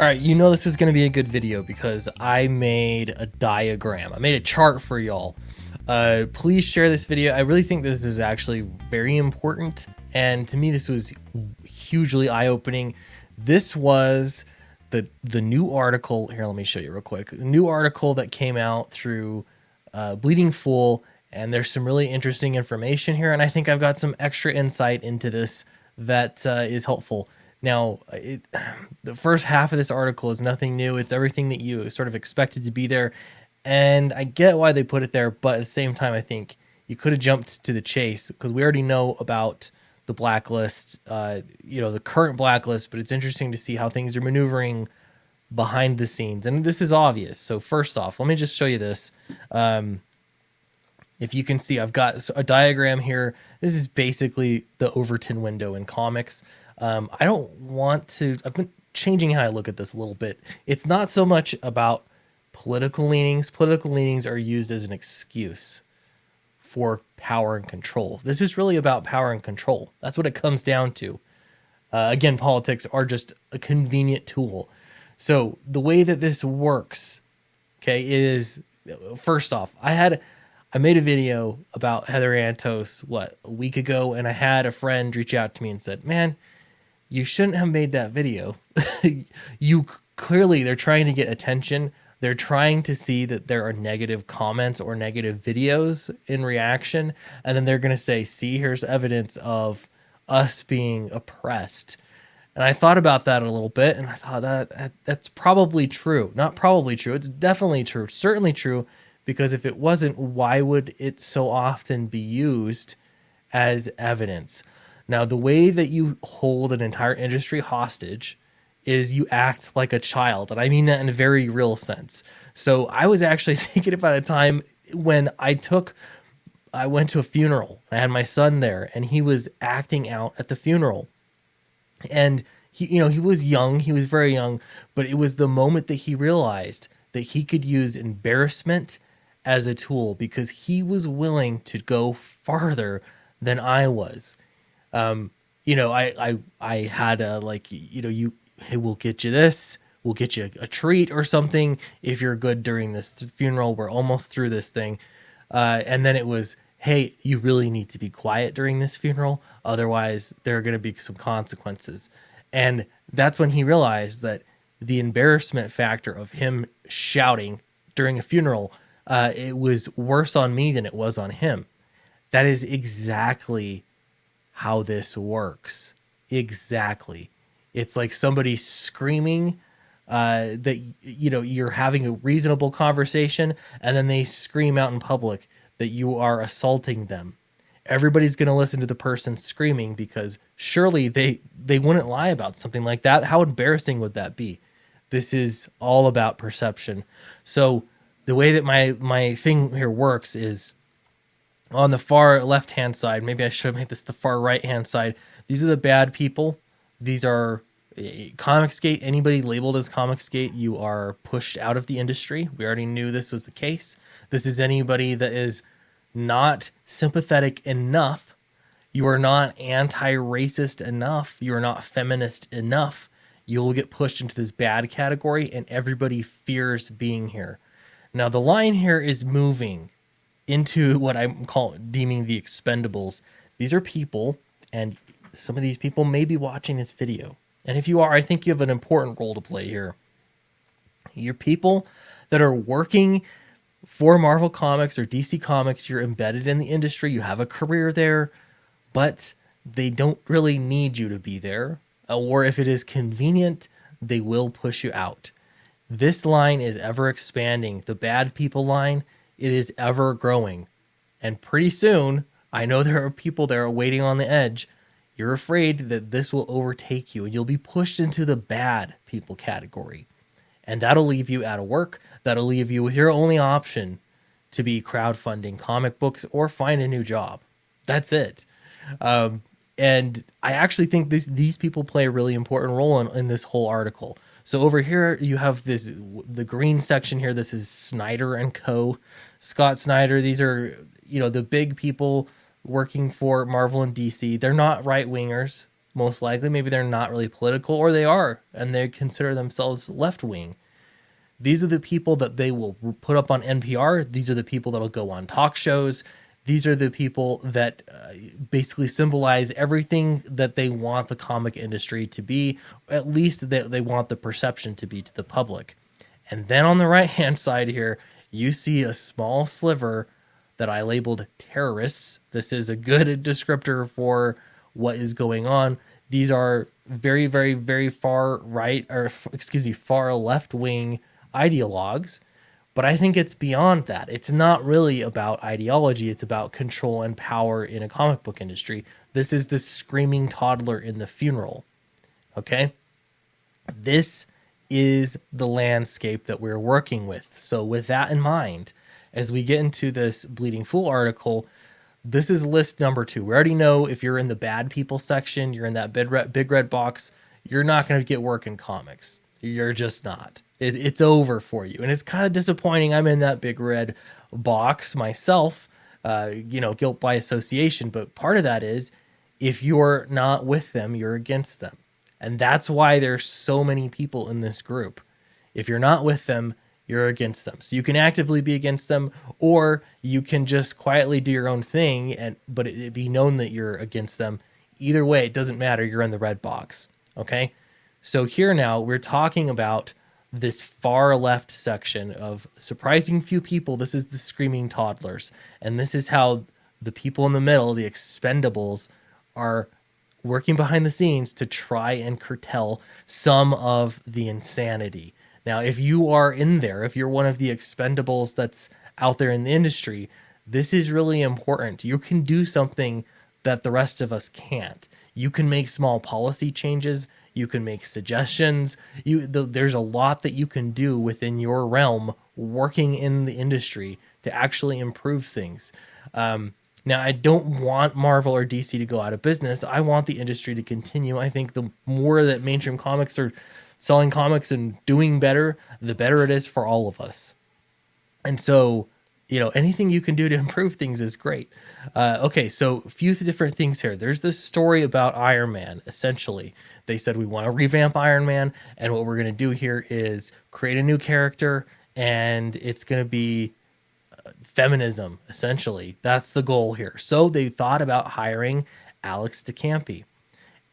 All right, you know this is going to be a good video because I made a diagram. I made a chart for y'all. Please share this video. I really think this is actually very important, and to me this was hugely eye-opening. This was the new article. Here, let me show you real quick. The new article that came out through Bleeding Fool, and there's some really interesting information here, and I think I've got some extra insight into this that is helpful. Now, the first half of this article is nothing new. It's everything that you sort of expected to be there. And I get why they put it there, but at the same time, I think you could have jumped to the chase because we already know about the blacklist, the current blacklist, but it's interesting to see how things are maneuvering behind the scenes. And this is obvious. So first off, let me just show you this. If you can see, I've got a diagram here. This is basically the Overton window in comics. I don't want to, I've been changing how I look at this a little bit. It's not so much about political leanings. Political leanings are used as an excuse for power and control. This is really about power and control. That's what it comes down to. Again, politics are just a convenient tool. So the way that this works, okay, is first off, I made a video about Heather Antos, a week ago, and I had a friend reach out to me and said, man, you shouldn't have made that video. They're trying to get attention. They're trying to see that there are negative comments or negative videos in reaction. And then they're going to say, see, here's evidence of us being oppressed. And I thought about that a little bit, and I thought that's probably true. Not probably true. It's definitely true. Certainly true. Because if it wasn't, why would it so often be used as evidence? Now, the way that you hold an entire industry hostage is you act like a child. And I mean that in a very real sense. So I was actually thinking about a time when I went to a funeral. I had my son there, and he was acting out at the funeral. And he was young. He was very young. But it was the moment that he realized that he could use embarrassment as a tool because he was willing to go farther than I was. I had hey, we'll get you this, we'll get you a treat or something if you're good during this funeral. We're almost through this thing. And then it was, hey, you really need to be quiet during this funeral. Otherwise, there are going to be some consequences. And that's when he realized that the embarrassment factor of him shouting during a funeral, it was worse on me than it was on him. That is exactly how this works. Exactly. It's like somebody screaming that you're having a reasonable conversation, and then they scream out in public that you are assaulting them. Everybody's going to listen to the person screaming because surely they wouldn't lie about something like that. How embarrassing would that be? This is all about perception. So the way that my thing here works is on the far left-hand side, maybe I should have made this the far right-hand side. These are the bad people. These are Comicsgate. Anybody labeled as Comicsgate, you are pushed out of the industry. We already knew this was the case. This is anybody that is not sympathetic enough. You are not anti-racist enough. You are not feminist enough. You'll get pushed into this bad category, and everybody fears being here. Now, the line here is moving into what I'm deeming the expendables. These are people, and some of these people may be watching this video. And if you are, I think you have an important role to play here. You're people that are working for Marvel Comics or DC Comics. You're embedded in the industry. You have a career there, but they don't really need you to be there. Or if it is convenient, they will push you out. This line is ever expanding. The bad people line, it is ever growing. And pretty soon, I know there are people that are waiting on the edge. You're afraid that this will overtake you and you'll be pushed into the bad people category. And that'll leave you out of work. That'll leave you with your only option to be crowdfunding comic books or find a new job. That's it. And I actually think these people play a really important role in this whole article. So over here, you have the green section here. This is Snyder and Co. Scott Snyder. These are, the big people working for Marvel and DC. They're not right-wingers. most likely. Maybe they're not really political, or they are, and they consider themselves left wing. These are the people that they will put up on NPR. These are the people that'll go on talk shows. These are the people that basically symbolize everything that they want the comic industry to be, at least they want the perception to be to the public. And then on the right hand side here, you see a small sliver that I labeled terrorists. This is a good descriptor for what is going on. These are very, very, very far right, or excuse me, far left wing ideologues. But I think it's beyond that. It's not really about ideology. It's about control and power in a comic book industry. This is the screaming toddler in the funeral. Okay? This is the landscape that we're working with. So with that in mind, as we get into this Bleeding Fool article, this is list number 2. We already know if you're in the bad people section, you're in that big red box, you're not going to get work in comics. You're just not. It's over for you. And it's kind of disappointing. I'm in that big red box myself, guilt by association. But part of that is if you're not with them, you're against them. And that's why there's so many people in this group. If you're not with them, you're against them. So you can actively be against them, or you can just quietly do your own thing, but it be known that you're against them. Either way, it doesn't matter. You're in the red box. Okay? So here now, we're talking about this far left section of surprising few people. This is the screaming toddlers. And this is how the people in the middle, the expendables, are working behind the scenes to try and curtail some of the insanity. Now, if you are in there, if you're one of the expendables that's out there in the industry, this is really important. You can do something that the rest of us can't. You can make small policy changes. You can make suggestions. There's a lot that you can do within your realm working in the industry to actually improve things. Now, I don't want Marvel or DC to go out of business. I want the industry to continue. I think the more that mainstream comics are selling comics and doing better, the better it is for all of us. And so, anything you can do to improve things is great. Okay, so a few different things here. There's this story about Iron Man, essentially. They said, we want to revamp Iron Man, and what we're going to do here is create a new character, and it's going to be feminism, essentially. That's the goal here. So they thought about hiring Alex DeCampi.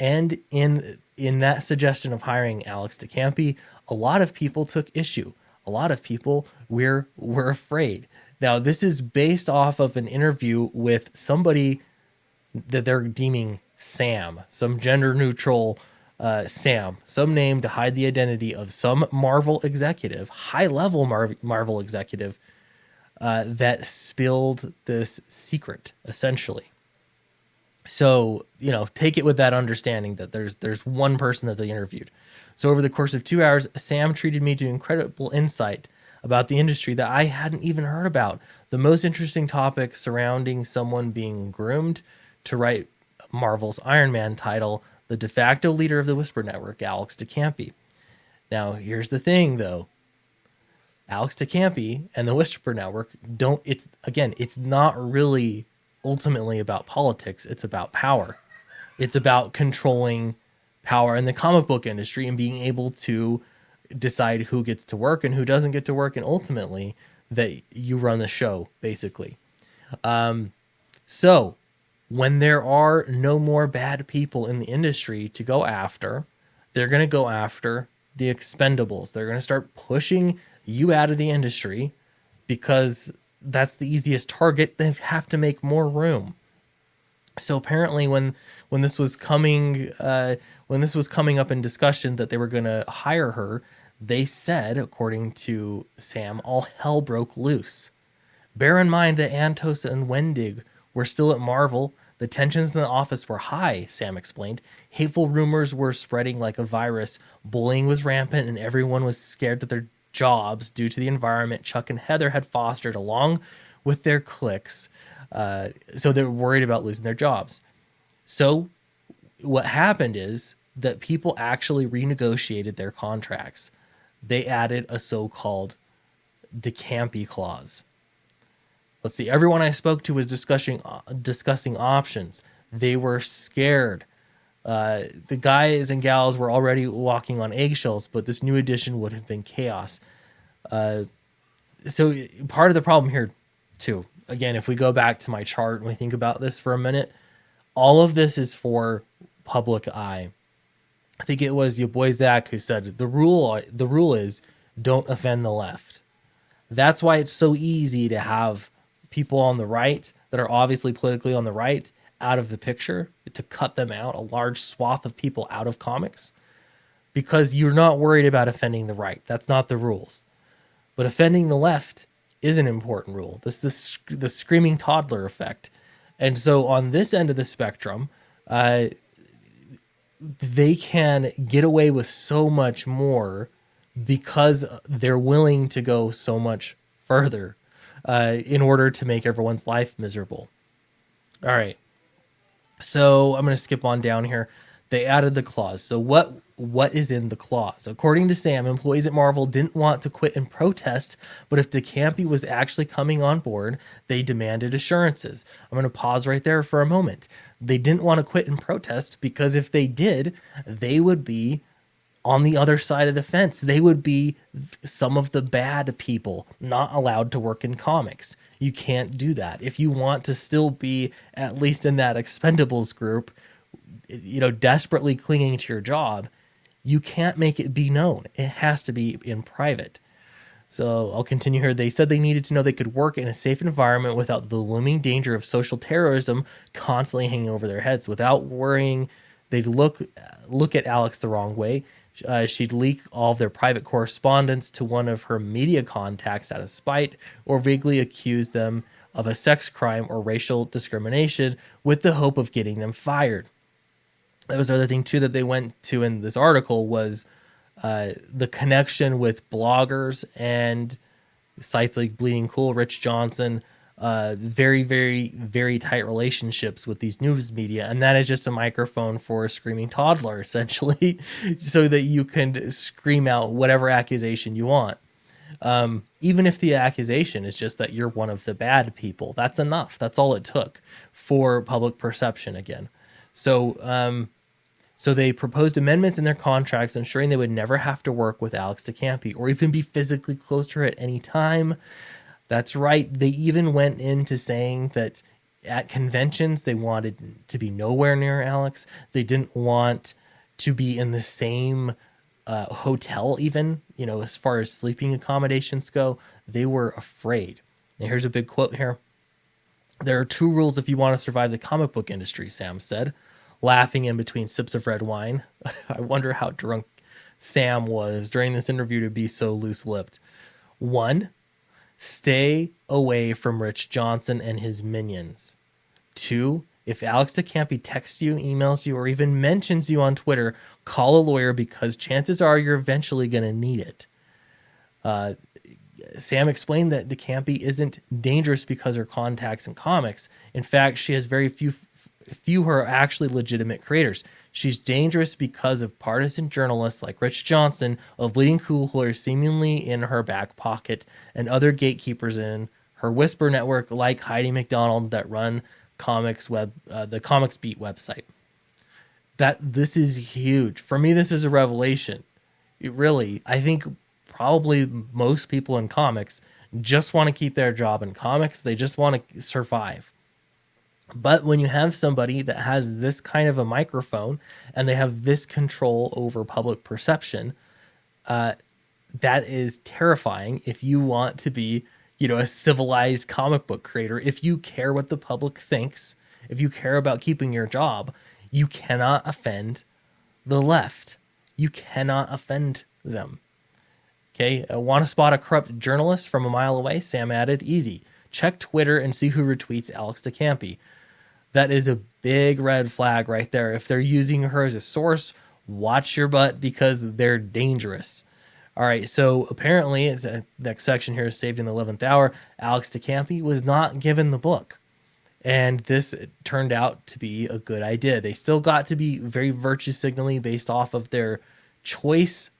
And in that suggestion of hiring Alex DeCampi, a lot of people took issue. A lot of people were afraid. Now, this is based off of an interview with somebody that they're deeming Sam, some gender neutral Sam, some name to hide the identity of some Marvel executive, high level Marvel executive, that spilled this secret, essentially. So, take it with that understanding that there's one person that they interviewed. So over the course of 2 hours, Sam treated me to incredible insight about the industry that I hadn't even heard about. The most interesting topic surrounding someone being groomed to write Marvel's Iron Man title, the de facto leader of the Whisper Network, Alex DeCampi. Now, here's the thing, though. Alex DeCampi and the Whisper Network it's not really ultimately about politics. It's about power. It's about controlling power in the comic book industry and being able to decide who gets to work and who doesn't get to work, and ultimately that you run the show, basically. So when there are no more bad people in the industry to go after, they're going to go after the expendables. They're going to start pushing you out of the industry because that's the easiest target. They have to make more room. So apparently when this was coming up in discussion that they were going to hire her, they said, according to Sam, all hell broke loose. Bear in mind that Antos and Wendig were still at Marvel. The tensions in the office were high, Sam explained. Hateful rumors were spreading like a virus. Bullying was rampant, and everyone was scared that their jobs due to the environment Chuck and Heather had fostered along with their cliques. So they were worried about losing their jobs. So what happened is that people actually renegotiated their contracts. They added a so-called DeCampi clause. Let's see. Everyone I spoke to was discussing options. They were scared The guys and gals were already walking on eggshells, but this new edition would have been chaos. So part of the problem here, too, again, if we go back to my chart and we think about this for a minute, all of this is for public eye. I think it was your boy Zach who said the rule is don't offend the left. That's why it's so easy to have people on the right that are obviously politically on the right out of the picture, to cut them out, a large swath of people out of comics, because you're not worried about offending the right. That's not the rules. But offending the left is an important rule. This the screaming toddler effect. And so on this end of the spectrum, they can get away with so much more because they're willing to go so much further in order to make everyone's life miserable. All right. So I'm going to skip on down here. They added the clause. So what is in the clause? According to Sam, employees at Marvel didn't want to quit and protest, but if DeCampi was actually coming on board, they demanded assurances. I'm going to pause right there for a moment. They didn't want to quit and protest because if they did, they would be on the other side of the fence. They would be some of the bad people not allowed to work in comics. You can't do that. If you want to still be at least in that Expendables group, desperately clinging to your job, you can't make it be known. It has to be in private. So I'll continue here. They said they needed to know they could work in a safe environment without the looming danger of social terrorism constantly hanging over their heads, without worrying they'd look at Alex the wrong way. She'd leak all of their private correspondence to one of her media contacts out of spite, or vaguely accuse them of a sex crime or racial discrimination with the hope of getting them fired. That was the other thing, too, that they went to in this article was the connection with bloggers and sites like Bleeding Cool, Rich Johnson, very, very, very tight relationships with these news media. And that is just a microphone for a screaming toddler, essentially, so that you can scream out whatever accusation you want. Even if the accusation is just that you're one of the bad people, that's enough. That's all it took for public perception again. So they proposed amendments in their contracts ensuring they would never have to work with Alex DeCampi or even be physically close to her at any time. That's right. They even went into saying that at conventions, they wanted to be nowhere near Alex. They didn't want to be in the same hotel even, as far as sleeping accommodations go. They were afraid. And here's a big quote here. There are two rules if you want to survive the comic book industry, Sam said, laughing in between sips of red wine. I wonder how drunk Sam was during this interview to be so loose-lipped. 1, stay away from Rich Johnson and his minions. 2, if Alex DeCampi texts you, emails you, or even mentions you on Twitter, call a lawyer because chances are you're eventually going to need it. Sam explained that DeCampi isn't dangerous because her contacts in comics. In fact, she has very few who are actually legitimate creators. She's dangerous because of partisan journalists like Rich Johnson of Bleeding Cool who are seemingly in her back pocket, and other gatekeepers in her Whisper network like Heidi McDonald that run the Comics Beat website. This is huge. For me, this is a revelation. I think probably most people in comics just want to keep their job in comics. They just want to survive. But when you have somebody that has this kind of a microphone and they have this control over public perception, that is terrifying if you want to be, a civilized comic book creator. If you care what the public thinks, if you care about keeping your job, you cannot offend the left. You cannot offend them. Okay, want to spot a corrupt journalist from a mile away? Sam added, easy. Check Twitter and see who retweets Alex DeCampi. That is a big red flag right there. If they're using her as a source, watch your butt because they're dangerous. All right, so apparently, the next section here is saved in the 11th hour. Alex DeCampi was not given the book. And this turned out to be a good idea. They still got to be very virtue signaling based off of their choice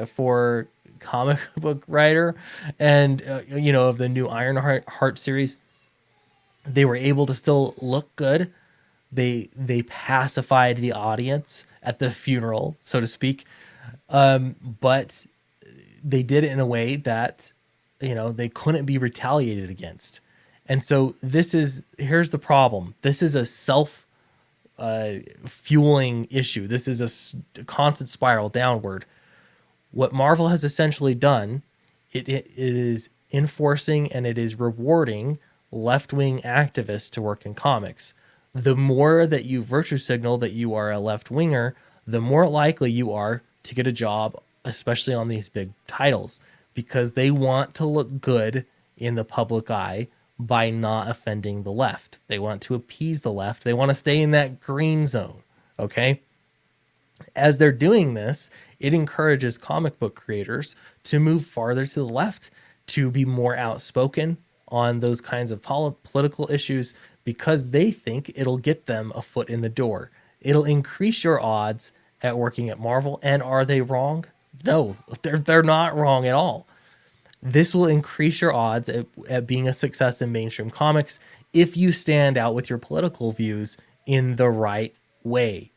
for comic book writer and, of the new Ironheart series. They were able to still look good, They pacified the audience at the funeral, so to speak. But they did it in a way that, they couldn't be retaliated against. And so here's the problem. This is a self fueling issue. This is a constant spiral downward. What Marvel has essentially done, it is enforcing and it is rewarding left-wing activists to work in comics. The more that you virtue signal that you are a left-winger, the more likely you are to get a job, especially on these big titles, because they want to look good in the public eye by not offending the left. They want to appease the left. They want to stay in that green zone, okay? As they're doing this, it encourages comic book creators to move farther to the left, to be more outspoken on those kinds of political issues, because they think it'll get them a foot in the door. It'll increase your odds at working at Marvel. And are they wrong? No, they're not wrong at all. This will increase your odds at being a success in mainstream comics if you stand out with your political views in the right way.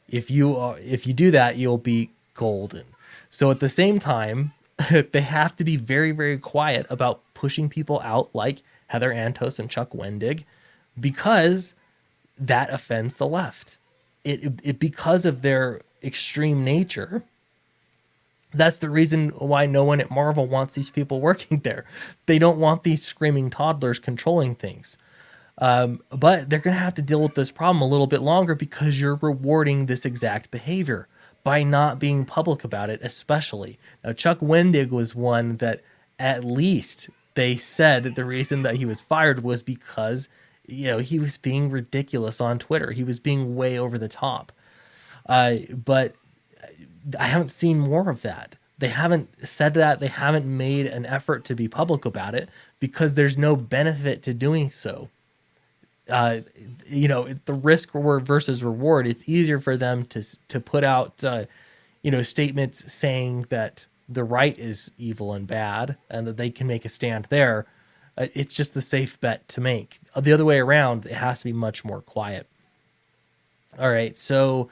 If you do that, you'll be golden. So at the same time, they have to be very, very quiet about pushing people out like Heather Antos and Chuck Wendig, because that offends the left. It because of their extreme nature. That's the reason why no one at Marvel wants these people working there. They don't want these screaming toddlers controlling things. But they're going to have to deal with this problem a little bit longer, because you're rewarding this exact behavior by not being public about it, especially. Now, Chuck Wendig was one that at least they said that the reason that he was fired was because, he was being ridiculous on Twitter. He was being way over the top. But I haven't seen more of that. They haven't said that. They haven't made an effort to be public about it, because there's no benefit to doing so. The risk versus reward. It's easier for them to put out, statements saying that the right is evil and bad, and that they can make a stand there. It's just the safe bet to make. The other way around, it has to be much more quiet. All right, so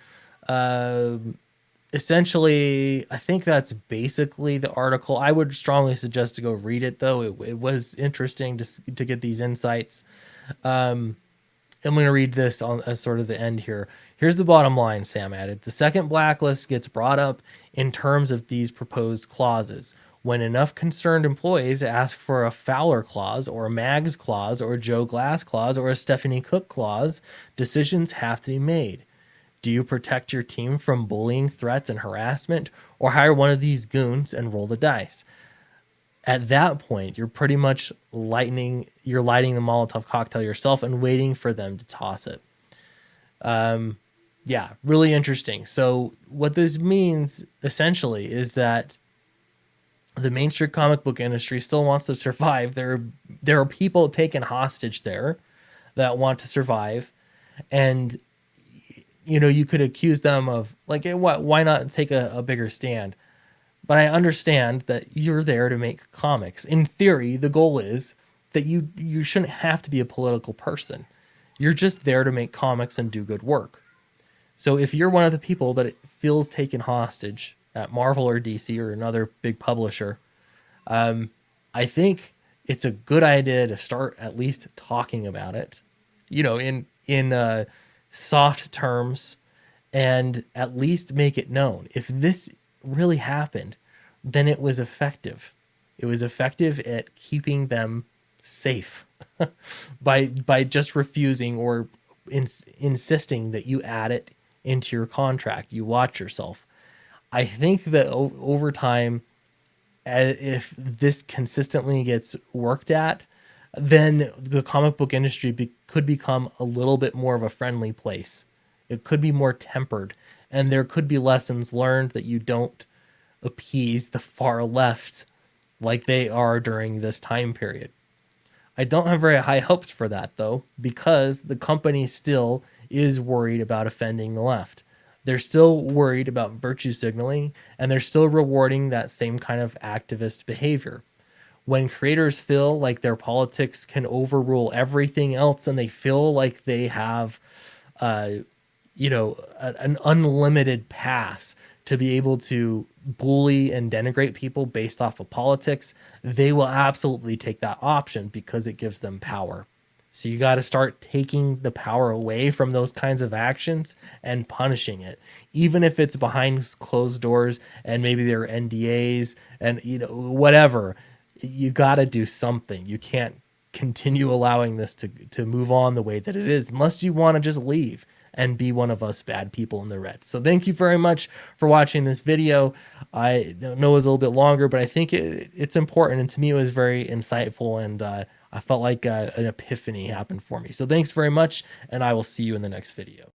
essentially, I think that's basically the article. I would strongly suggest to go read it, though. It was interesting to get these insights. I'm going to read this as sort of the end here. Here's the bottom line, Sam added. The second blacklist gets brought up in terms of these proposed clauses. When enough concerned employees ask for a Fowler clause, or a Mags clause, or a Joe Glass clause, or a Stephanie Cook clause, decisions have to be made. Do you protect your team from bullying, threats, and harassment, or hire one of these goons and roll the dice? At that point, you're pretty much lighting the Molotov cocktail yourself and waiting for them to toss it. Yeah, really interesting. So what this means essentially is that the mainstream comic book industry still wants to survive. There are people taken hostage there that want to survive, and you could accuse them of why not take a bigger stand? But I understand that you're there to make comics. In theory, the goal is that you shouldn't have to be a political person. You're just there to make comics and do good work. So if you're one of the people that feels taken hostage at Marvel or DC or another big publisher, I think it's a good idea to start at least talking about it, in soft terms, and at least make it known. If this really happened, then it was effective. It was effective at keeping them safe by just refusing or insisting that you add it into your contract. You watch yourself. I think that over time, if this consistently gets worked at, then the comic book industry could become a little bit more of a friendly place. It could be more tempered, and there could be lessons learned that you don't appease the far left like they are during this time period. I don't have very high hopes for that, though, because the company still is worried about offending the left. They're still worried about virtue signaling, and they're still rewarding that same kind of activist behavior. When creators feel like their politics can overrule everything else, and they feel like they have an unlimited pass to be able to bully and denigrate people based off of politics, they will absolutely take that option because it gives them power. So you got to start taking the power away from those kinds of actions and punishing it, even if it's behind closed doors and maybe there are NDAs and whatever. You got to do something. You can't continue allowing this to move on the way that it is unless you want to just leave and be one of us bad people in the red. So thank you very much for watching this video. I know it was a little bit longer, but I think it's important. And to me, it was very insightful. And I felt like an epiphany happened for me. So thanks very much. And I will see you in the next video.